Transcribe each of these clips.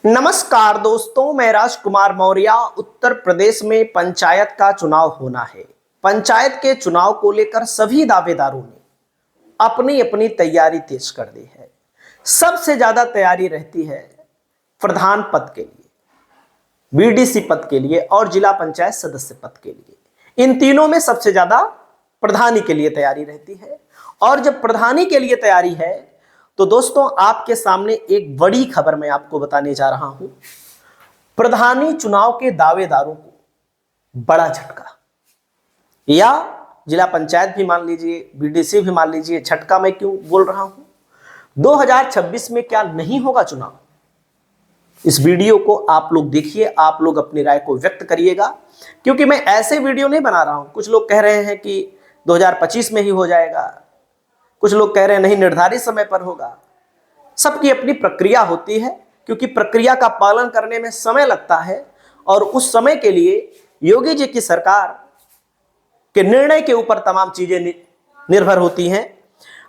नमस्कार दोस्तों, मैं राजकुमार मौर्य। उत्तर प्रदेश में पंचायत का चुनाव होना है। पंचायत के चुनाव को लेकर सभी दावेदारों ने अपनी अपनी तैयारी तेज कर दी है। सबसे ज्यादा तैयारी रहती है प्रधान पद के लिए, बीडीसी पद के लिए और जिला पंचायत सदस्य पद के लिए। इन तीनों में सबसे ज्यादा प्रधानी के लिए तैयारी रहती है। और जब प्रधानी के लिए तैयारी है तो दोस्तों आपके सामने एक बड़ी खबर मैं आपको बताने जा रहा हूं। प्रधानी चुनाव के दावेदारों को बड़ा झटका, या जिला पंचायत भी मान लीजिए, बीडीसी भी मान लीजिए। झटका मैं क्यों बोल रहा हूं? 2026 में क्या नहीं होगा चुनाव? इस वीडियो को आप लोग देखिए, आप लोग अपनी राय को व्यक्त करिएगा, क्योंकि मैं ऐसे वीडियो नहीं बना रहा हूं। कुछ लोग कह रहे हैं कि 2025 में ही हो जाएगा, कुछ लोग कह रहे हैं नहीं निर्धारित समय पर होगा। सबकी अपनी प्रक्रिया होती है, क्योंकि प्रक्रिया का पालन करने में समय लगता है और उस समय के लिए योगी जी की सरकार के निर्णय के ऊपर तमाम चीजें निर्भर होती हैं।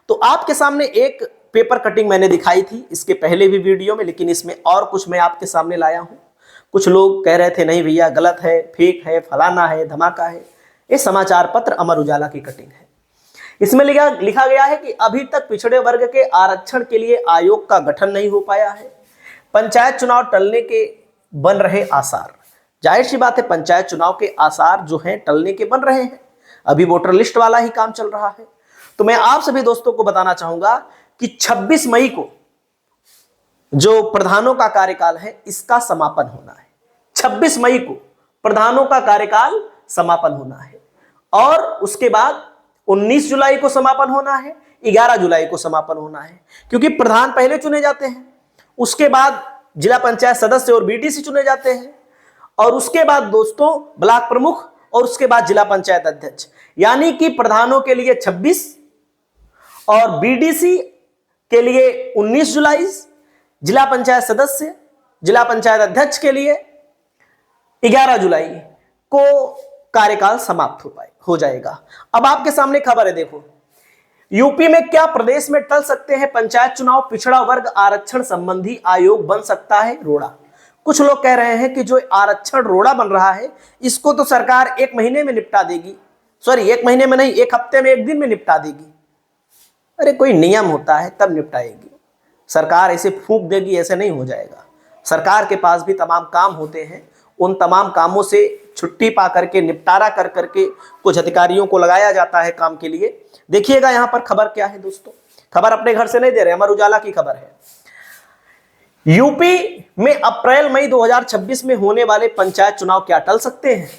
तो आपके सामने एक पेपर कटिंग मैंने दिखाई थी इसके पहले भी वीडियो में, लेकिन इसमें और कुछ मैं आपके सामने लाया हूं। कुछ लोग कह रहे थे नहीं भैया गलत है, फेक है, फलाना है, धमाका है। ये समाचार पत्र अमर उजाला की कटिंग है। इसमें लिखा गया है कि अभी तक पिछड़े वर्ग के आरक्षण के लिए आयोग का गठन नहीं हो पाया है। पंचायत चुनाव टलने के बन रहे आसार। जाहिर सी बात है, पंचायत चुनाव के आसार जो हैं टलने के बन रहे हैं। अभी वोटर लिस्ट वाला ही काम चल रहा है। तो मैं आप सभी दोस्तों को बताना चाहूंगा कि 26 मई को जो प्रधानों का कार्यकाल है इसका समापन होना है। 26 मई को प्रधानों का कार्यकाल समापन होना है और उसके बाद 19 जुलाई को समापन होना है, 11 जुलाई को समापन होना है, क्योंकि प्रधान पहले चुने जाते हैं, उसके बाद जिला पंचायत सदस्य और बीडीसी चुने जाते हैं, और उसके बाद दोस्तों ब्लॉक प्रमुख, और उसके बाद जिला पंचायत अध्यक्ष। यानी कि प्रधानों के लिए 26 और बीडीसी के लिए 19 जुलाई, जिला पंचायत सदस्य, जिला पंचायत अध्यक्ष के लिए 11 जुलाई को कार्यकाल समाप्त हो जाएगा। अब आपके सामने खबर है, देखो यूपी में क्या प्रदेश में टल सकते हैं पंचायत चुनाव? पिछड़ा वर्ग आरक्षण संबंधी आयोग बन सकता है रोड़ा। कुछ लोग कह रहे हैं कि जो आरक्षण रोड़ा बन रहा है इसको तो सरकार 1 महीने में निपटा देगी। सॉरी, 1 महीने में नहीं, 1 हफ्ते में, 1 दिन में निपटा देगी। अरे कोई नियम होता है तब निपटाएगी सरकार, ऐसे फूंक देगी ऐसे नहीं हो जाएगा। सरकार के पास भी तमाम काम होते हैं, उन तमाम कामों से छुट्टी पा करके, निपटारा कर करके कुछ अधिकारियों को लगाया जाता है काम के लिए। देखिएगा यहां पर खबर क्या है दोस्तों, खबर अपने घर से नहीं दे रहे, अमर उजाला की खबर है। यूपी में अप्रैल मई 2026 में होने वाले पंचायत चुनाव क्या टल सकते हैं?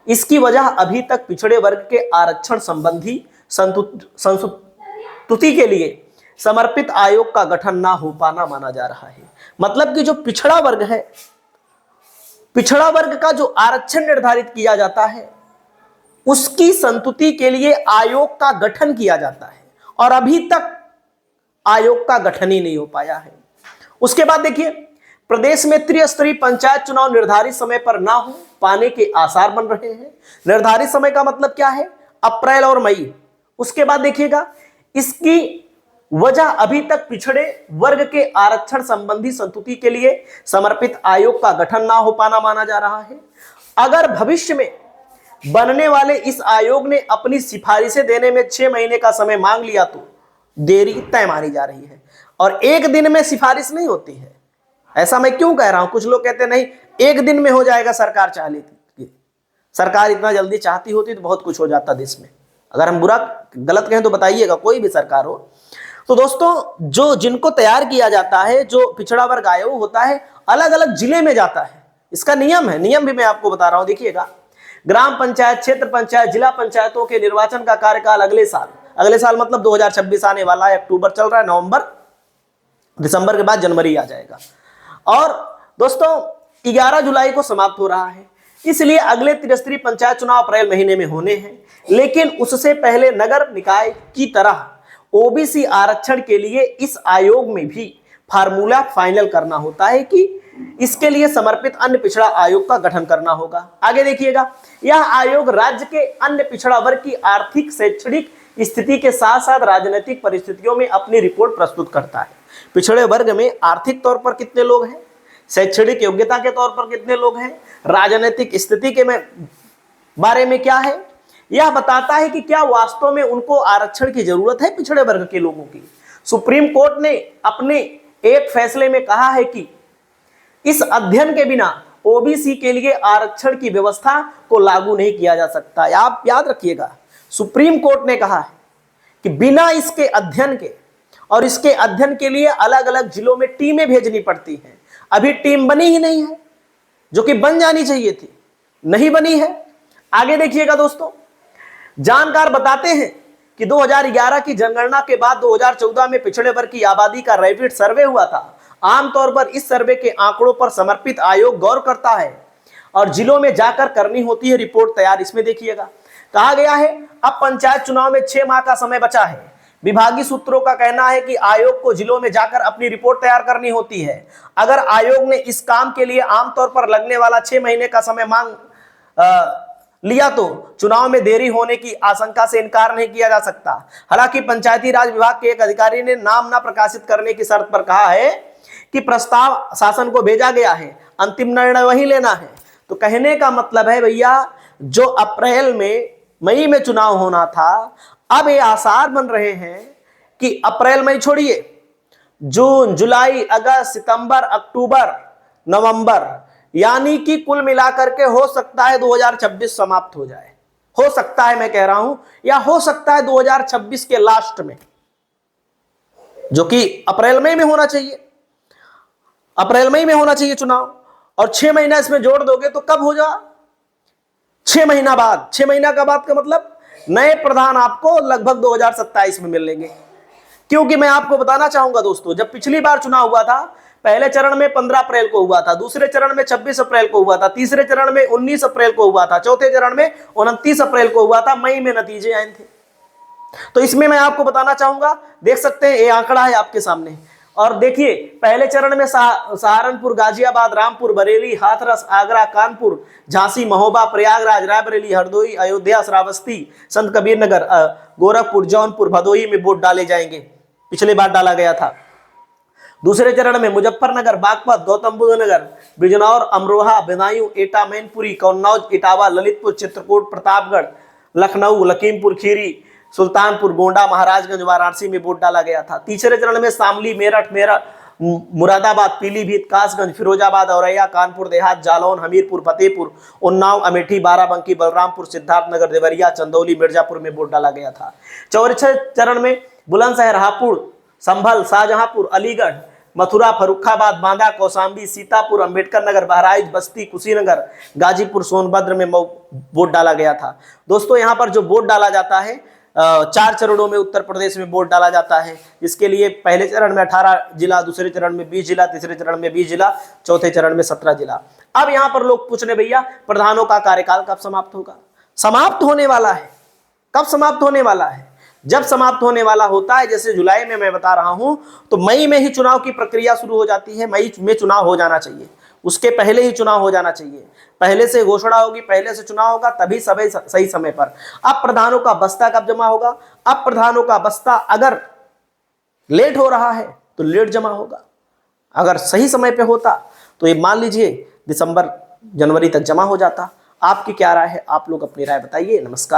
इसकी वजह अभी तक पिछड़े वर्ग के आरक्षण संबंधी संस्तुति के लिए समर्पित आयोग का गठन ना हो पाना माना जा रहा है। मतलब कि जो पिछड़ा वर्ग है, पिछड़ा वर्ग का जो आरक्षण निर्धारित किया जाता है उसकी संतुति के लिए आयोग का गठन किया जाता है, और अभी तक आयोग का गठन ही नहीं हो पाया है। उसके बाद देखिए, प्रदेश में त्रिस्तरीय पंचायत चुनाव निर्धारित समय पर ना हो पाने के आसार बन रहे हैं। निर्धारित समय का मतलब क्या है? अप्रैल और मई। उसके बाद देखिएगा, इसकी वजह अभी तक पिछड़े वर्ग के आरक्षण संबंधी संतुति के लिए समर्पित आयोग का गठन ना हो पाना माना जा रहा है। अगर भविष्य में बनने वाले इस आयोग ने अपनी सिफारिशें देने में 6 महीने का समय मांग लिया तो देरी तय मानी जा रही है, और 1 दिन में सिफारिश नहीं होती है। ऐसा मैं क्यों कह रहा हूं? कुछ लोग कहते नहीं 1 दिन में हो जाएगा, सरकार चाह लेती। सरकार इतना जल्दी चाहती होती तो बहुत कुछ हो जाता देश में। अगर हम बुरा गलत कहें तो बताइएगा, कोई भी सरकार हो। तो दोस्तों जो जिनको तैयार किया जाता है, जो पिछड़ा वर्ग आयोग होता है, अलग अलग जिले में जाता है। इसका नियम है, नियम भी मैं आपको बता रहा हूं। देखिएगा, ग्राम पंचायत, क्षेत्र पंचायत, जिला पंचायतों के निर्वाचन का कार्यकाल अगले साल मतलब 2026 आने वाला है। अक्टूबर चल रहा है, नवंबर, दिसंबर के बाद जनवरी आ जाएगा। और दोस्तों 11 जुलाई को समाप्त हो रहा है, इसलिए अगले त्रिस्तरीय पंचायत चुनाव अप्रैल महीने में होने हैं। लेकिन उससे पहले नगर निकाय की तरह ओबीसी आरक्षण के लिए इस आयोग में भी फार्मूला फाइनल करना होता है कि इसके लिए समर्पित अन्य पिछड़ा आयोग का गठन करना होगा। आगे देखिएगा, यह आयोग राज्य के अन्य पिछड़ा वर्ग की आर्थिक, शैक्षणिक स्थिति के साथ साथ राजनीतिक परिस्थितियों में अपनी रिपोर्ट प्रस्तुत करता है। पिछड़े वर्ग में आर्थिक तौर पर कितने लोग हैं, शैक्षणिक योग्यता के तौर पर कितने लोग हैं, राजनीतिक स्थिति के बारे में क्या है, यह बताता है कि क्या वास्तव में उनको आरक्षण की जरूरत है पिछड़े वर्ग के लोगों की। सुप्रीम कोर्ट ने अपने एक फैसले में कहा है कि इस अध्ययन के बिना ओबीसी के लिए आरक्षण की व्यवस्था को लागू नहीं किया जा सकता। आप याद रखिएगा, सुप्रीम कोर्ट ने कहा है कि बिना इसके अध्ययन के, और इसके अध्ययन के लिए अलग अलग जिलों में टीमें भेजनी पड़ती हैं। अभी टीम बनी ही नहीं है, जो कि बन जानी चाहिए थी, नहीं बनी है। आगे देखिएगा दोस्तों, जानकार बताते हैं कि 2011 की जनगणना के बाद 2014 में पिछड़े वर्ग की आबादी का रैपिड सर्वे हुआ था। आमतौर पर इस सर्वे के आंकड़ों पर समर्पित आयोग गौर करता है और जिलों में जाकर करनी होती है रिपोर्ट तैयार। इसमें देखिएगा कहा गया है अब पंचायत चुनाव में 6 माह का समय बचा है। विभागीय सूत्रों का कहना है कि आयोग को जिलों में जाकर अपनी रिपोर्ट तैयार करनी होती है। अगर आयोग ने इस काम के लिए आमतौर पर लगने वाला 6 महीने का समय मांग लिया तो चुनाव में देरी होने की आशंका से इनकार नहीं किया जा सकता। हालांकि पंचायती राज विभाग के एक अधिकारी ने नाम न प्रकाशित करने की शर्त पर कहा है कि प्रस्ताव शासन को भेजा गया है, अंतिम निर्णय वही लेना है। तो कहने का मतलब है भैया, जो अप्रैल में मई में चुनाव होना था, अब ये आसार बन रहे हैं कि अप्रैल मई छोड़िए, जून, जुलाई, अगस्त, सितंबर, अक्टूबर, नवंबर, यानी कि कुल मिलाकर के हो सकता है 2026 समाप्त हो जाए। हो सकता है, मैं कह रहा हूं, या हो सकता है 2026 के लास्ट में, जो कि अप्रैल मई में होना चाहिए। अप्रैल मई में होना चाहिए चुनाव, और 6 महीना इसमें जोड़ दोगे तो कब हो जा? 6 महीना बाद। 6 महीना का बाद का मतलब नए प्रधान आपको लगभग 2027 में मिल लेंगे। क्योंकि मैं आपको बताना चाहूंगा दोस्तों, जब पिछली बार चुनाव हुआ था, पहले चरण में 15 अप्रैल को हुआ था, दूसरे चरण में 26 अप्रैल को हुआ था, तीसरे चरण में 19 अप्रैल को हुआ था, चौथे चरण में 29 अप्रैल को हुआ था, मई में नतीजे आए थे। तो इसमें मैं आपको बताना चाहूंगा, देख सकते हैं ये आंकड़ा है आपके सामने, और देखिए पहले चरण में सहारनपुर, गाजियाबाद, रामपुर, बरेली, हाथरस, आगरा, कानपुर, झांसी, महोबा, प्रयागराज, रायबरेली, हरदोई, अयोध्या, श्रावस्ती, संत कबीर नगर, गोरखपुर, जौनपुर, भदोही में वोट डाले जाएंगे। पिछले बार डाला गया था। दूसरे चरण में मुजफ्फरनगर, बागपत, गौतम बुद्ध नगर, बिजनौर, अमरोहा, बदायूं, एटा, मैनपुरी, कन्नौज, इटावा, ललितपुर, चित्रकूट, प्रतापगढ़, लखनऊ, लखीमपुर खीरी, सुल्तानपुर, गोंडा, महाराजगंज, वाराणसी में वोट डाला गया था। तीसरे चरण में शामली, मेरठ, मुरादाबाद, पीलीभीत, कासगंज, फिरोजाबाद, औरैया, कानपुर देहात, जालौन, हमीरपुर, फतेहपुर, उन्नाव, अमेठी, बाराबंकी, बलरामपुर, सिद्धार्थनगर, देवरिया, चंदौली, मिर्जापुर में वोट डाला गया था। चौथे चरण में बुलंदशहर, हापुड़, संभल, शाहजहांपुर, अलीगढ़, मथुरा, फर्रुखाबाद, बांदा, कौशाम्बी, सीतापुर, अंबेडकर नगर, बहराइच, बस्ती, कुशीनगर, गाजीपुर, सोनभद्र में वोट डाला गया था। दोस्तों यहाँ पर जो वोट डाला जाता है, 4 चरणों में उत्तर प्रदेश में वोट डाला जाता है। इसके लिए पहले चरण में 18 जिला, दूसरे चरण में 20 जिला, तीसरे चरण में 20 जिला, चौथे चरण में 17 जिला। अब यहाँ पर लोग पूछ रहे, भैया प्रधानों का कार्यकाल कब समाप्त होगा? समाप्त होने वाला है। कब समाप्त होने वाला है? जब समाप्त होने वाला होता है, जैसे जुलाई में मैं बता रहा हूं, तो मई में ही चुनाव की प्रक्रिया शुरू हो जाती है। मई में चुनाव हो जाना चाहिए, उसके पहले ही चुनाव हो जाना चाहिए। पहले से घोषणा होगी, पहले से चुनाव होगा, तभी सही समय पर। अब प्रधानों का बस्ता कब जमा होगा? अब प्रधानों का बस्ता अगर लेट हो रहा है तो लेट जमा होगा, अगर सही समय पे होता तो ये मान लीजिए दिसंबर जनवरी तक जमा हो जाता। आपकी क्या राय है? आप लोग अपनी राय बताइए। नमस्कार।